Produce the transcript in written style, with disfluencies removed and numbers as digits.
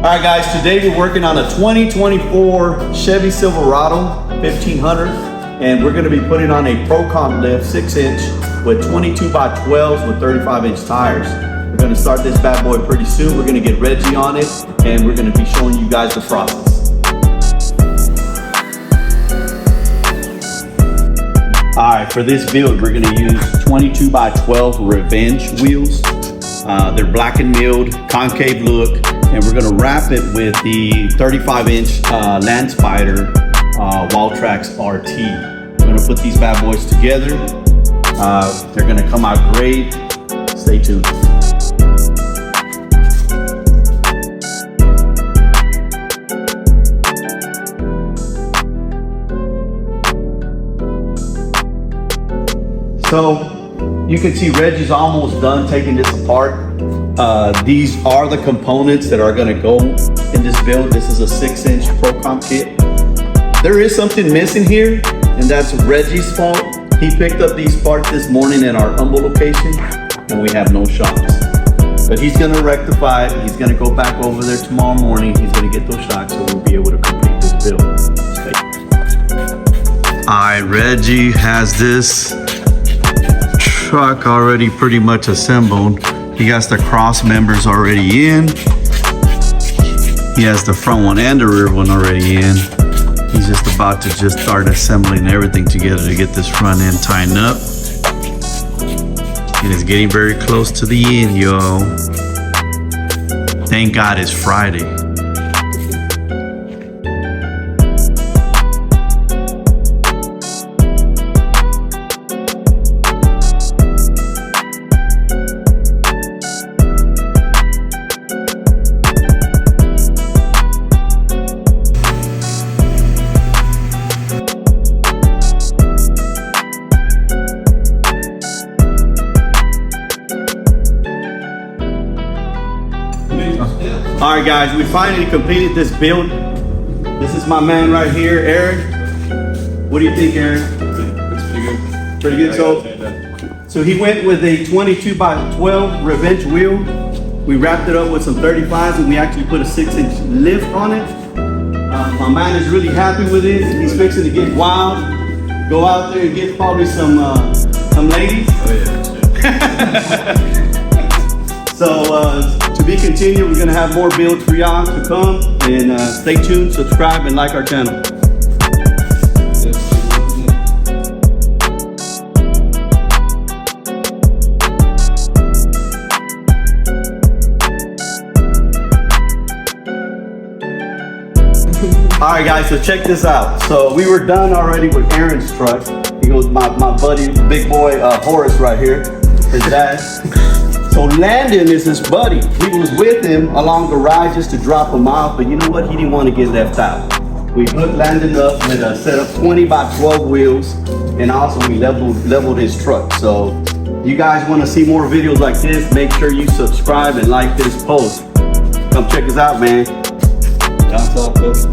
All right guys, today we're working on a 2024 Chevy Silverado 1500, and we're gonna be putting on a Procomp Lift 6-inch with 22x12s with 35-inch tires. We're gonna start this bad boy pretty soon. We're gonna get Reggie on it, and we're gonna be showing you guys the process. All right, for this build, we're gonna use 22x12 Revenge wheels. They're black and milled, concave look, and we're gonna wrap it with the 35-inch LandSpider Wall-Trax RT. We're gonna put these bad boys together. They're gonna come out great. Stay tuned. So you can see Reggie's almost done taking this apart. These are the components that are gonna go in this build. This is a 6-inch Procomp kit. There is something missing here, and that's Reggie's fault. He picked up these parts this morning at our Humble location, and we have no shocks. But he's gonna rectify it. He's gonna go back over there tomorrow morning. He's gonna get those shocks, so we'll be able to complete this build. All right, Reggie has this truck already pretty much assembled. He has the cross members already in. He has the front one and the rear one already in. He's just about to just start assembling everything together to get this front end tightened up. It is getting very close to the end, yo. Thank God it's Friday. All right guys, we finally completed this build. This is my man right here, Aaron. What do you think, Aaron? Looks pretty good. Pretty good. So he went with a 22x12 Revenge wheel. We wrapped it up with some 35s, and we actually put a 6-inch lift on it. My man is really happy with it. He's fixing to get wild. Go out there and get probably some ladies. Oh yeah. So to be continued, we're gonna have more builds for y'all to come, and stay tuned, subscribe, and like our channel. All right guys, so check this out. So we were done already with Aaron's truck. He goes, my buddy, big boy Horace right here, his dad. So Landon is his buddy. He was with him along the ride just to drop him off, but you know what? He didn't want to get left out. We hooked Landon up with a set of 20x12 wheels, and also we leveled his truck. So you guys want to see more videos like this, make sure you subscribe and like this post. Come check us out, man. That's all, folks.